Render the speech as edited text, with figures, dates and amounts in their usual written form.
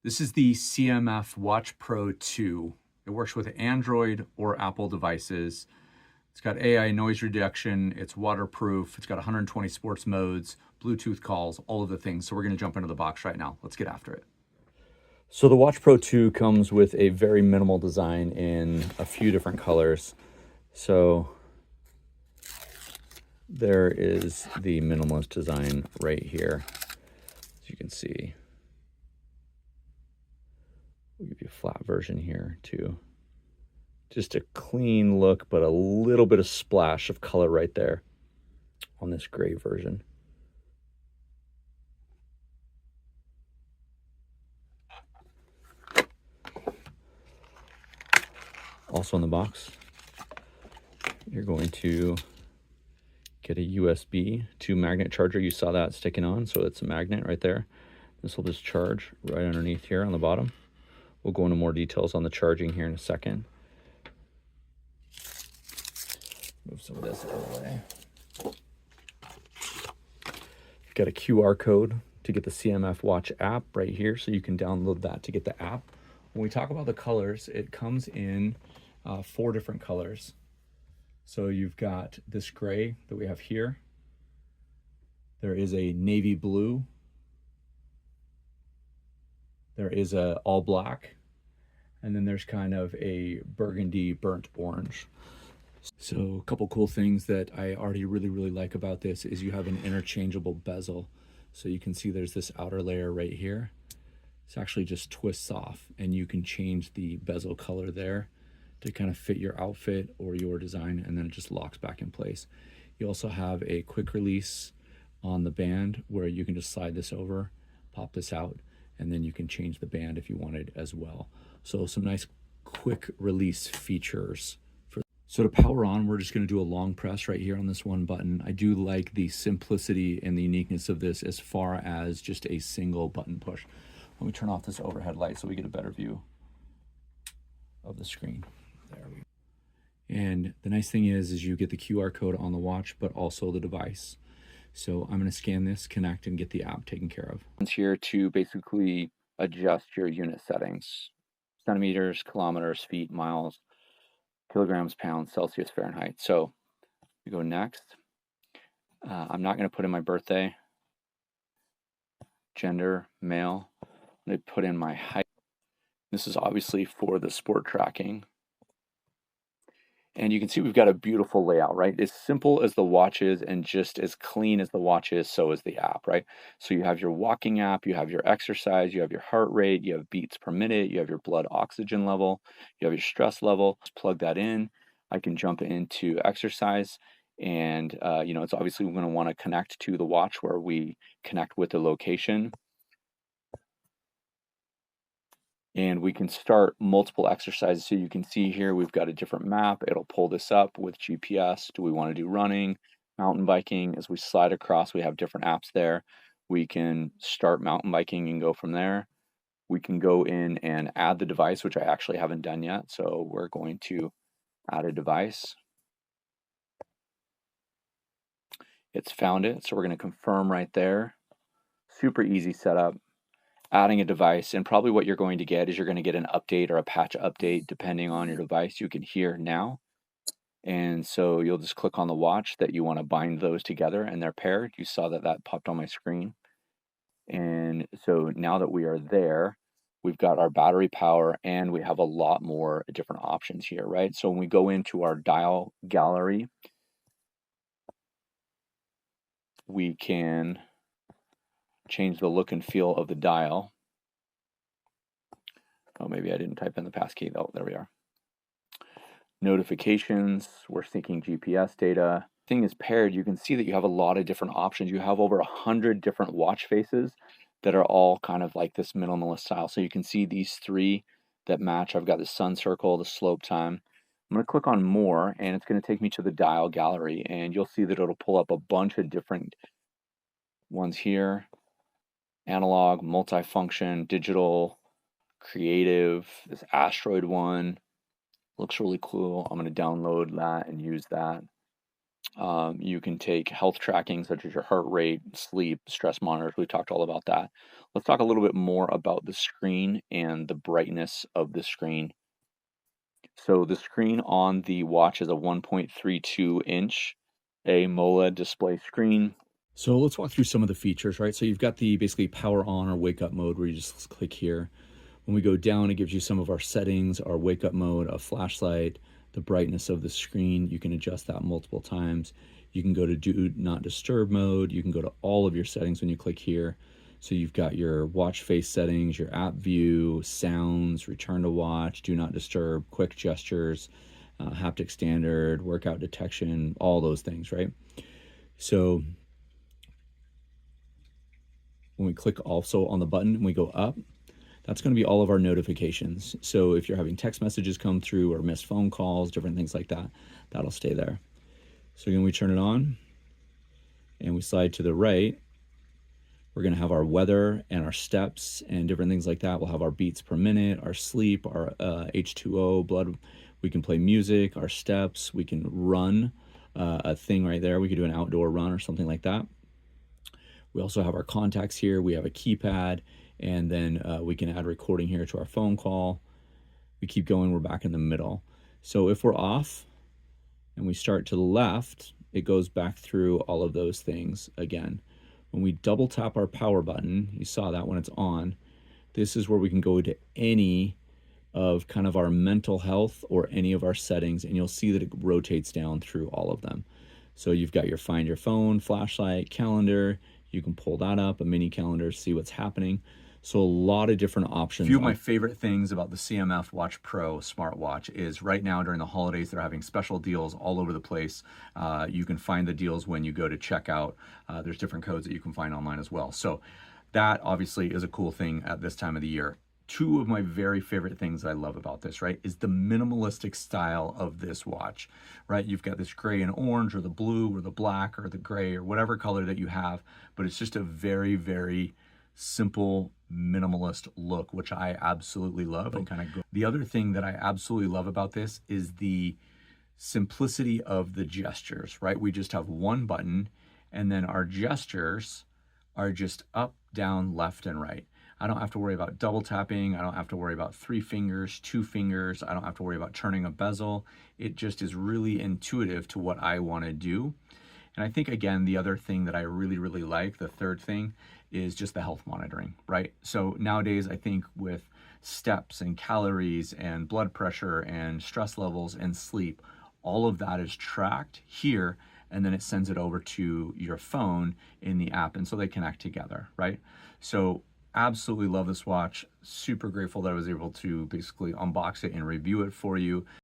This is the CMF Watch Pro 2. It works with Android or Apple devices. It's got AI noise reduction, it's waterproof, it's got 120 sports modes, Bluetooth calls, all of the things. So we're gonna jump into the box right now. Let's get after it. So the Watch Pro 2 comes with a very minimal design in a few different colors. So there is the minimalist design right here, as you can see. We'll give you a flat version here too. Just a clean look, but a little bit of splash of color right there on this gray version. Also in the box, you're going to get a USB to magnet charger. You saw that sticking on, so it's a magnet right there. This will just charge right underneath here on the bottom. We'll go into more details on the charging here in a second. Move some of this out of the way. You've got a QR code to get the CMF Watch app right here, so you can download that to get the app. When we talk about the colors, it comes in 4 different colors. So you've got this gray that we have here. There is a navy blue. There is a all black. And then there's kind of a burgundy burnt orange. So a couple cool things that I already really like about this is you have an interchangeable bezel. So you can see there's this outer layer right here. It's actually just twists off, and you can change the bezel color there to kind of fit your outfit or your design, and then it just locks back in place. You also have a quick release on the band where you can just slide this over, pop this out, and then you can change the band if you wanted as well. So some nice quick release features. So to power on, we're just going to do a long press right here on this one button. I do like the simplicity and the uniqueness of this as far as just a single button push. Let me turn off this overhead light so we get a better view of the screen. There we go. And the nice thing is you get the QR code on the watch, but also the device. So I'm going to scan this, connect, and get the app taken care of. It's here to basically adjust your unit settings: centimeters, kilometers, feet, miles, kilograms, pounds, Celsius, Fahrenheit. So we go next. I'm not going to put in my birthday, gender, male. I'm going to put in my height. This is obviously for the sport tracking. And you can see we've got a beautiful layout, right? As simple as the watch is and just as clean as the watch is, so is the app, right? So you have your walking app, you have your exercise, you have your heart rate, you have beats per minute, you have your blood oxygen level, you have your stress level. Just plug that in. I can jump into exercise, and you know, it's obviously we're going to want to connect to the watch where we connect with the location. And we can start multiple exercises. So you can see here, we've got a different map. It'll pull this up with GPS. Do we want to do running, mountain biking? As we slide across, we have different apps there. We can start mountain biking and go from there. We can go in and add the device, which I actually haven't done yet. So we're going to add a device. It's found it. So we're going to confirm right there. Super easy setup. Adding a device, and probably what you're going to get is you're going to get an update or a patch update depending on your device. You can hear now, and so you'll just click on the watch that you want to bind those together, and they're paired. You saw that that popped on my screen. And so now that we are there, we've got our battery power, and we have a lot more different options here, right? So when we go into our dial gallery, we can change the look and feel of the dial. Oh, maybe I didn't type in the passkey. Oh, there we are. Notifications, we're syncing GPS data. Thing is paired, you can see that you have a lot of different options. You have over 100 different watch faces that are all kind of like this minimalist style. So you can see these 3 that match. I've got the sun circle, the slope time. I'm going to click on more, and it's going to take me to the dial gallery, and you'll see that it'll pull up a bunch of different ones here. Analog, multifunction, digital, creative, this asteroid one looks really cool. I'm going to download that and use that. You can take health tracking such as your heart rate, sleep, stress monitors. We talked all about that. Let's talk a little bit more about the screen and the brightness of the screen. So the screen on the watch is a 1.32-inch AMOLED display screen. So let's walk through some of the features, right? So you've got the basically power on or wake up mode where you just click here. When we go down, it gives you some of our settings, our wake up mode, a flashlight, the brightness of the screen. You can adjust that multiple times. You can go to do not disturb mode. You can go to all of your settings when you click here. So you've got your watch face settings, your app view, sounds, return to watch, do not disturb, quick gestures, haptic standard, workout detection, all those things, right? So when we click also on the button and we go up, that's going to be all of our notifications. So if you're having text messages come through or missed phone calls, different things like that, that'll stay there. So again, we turn it on and we slide to the right. We're going to have our weather and our steps and different things like that. We'll have our beats per minute, our sleep, our H2O, blood. We can play music, our steps. We can run a thing right there. We could do an outdoor run or something like that. We also have our contacts here. We have a keypad, and then we can add recording here to our phone call. We keep going, we're back in the middle. So if we're off and we start to the left, it goes back through all of those things again. When we double tap our power button, you saw that when it's on, this is where we can go to any of kind of our mental health or any of our settings, and you'll see that it rotates down through all of them. So you've got your find your phone, flashlight, calendar. You can pull that up, a mini calendar, see what's happening. So a lot of different options. A few of my favorite things about the CMF Watch Pro smartwatch is right now during the holidays, they're having special deals all over the place. You can find the deals when you go to checkout. There's different codes that you can find online as well. So that obviously is a cool thing at this time of the year. Two of my very favorite things that I love about this, right, is the minimalistic style of this watch, right? You've got this gray and orange or the blue or the black or the gray or whatever color that you have, but it's just a very, very simple minimalist look, which I absolutely love. And the other thing that I absolutely love about this is the simplicity of the gestures, right? We just have one button and then our gestures are just up, down, left, and right. I don't have to worry about double tapping. I don't have to worry about 3 fingers, 2 fingers. I don't have to worry about turning a bezel. It just is really intuitive to what I want to do. And I think, again, the other thing that I really, really like, the third thing, is just the health monitoring, right? So nowadays, I think with steps and calories and blood pressure and stress levels and sleep, all of that is tracked here, and then it sends it over to your phone in the app, and so they connect together, right? So absolutely love this watch. Super grateful that I was able to basically unbox it and review it for you.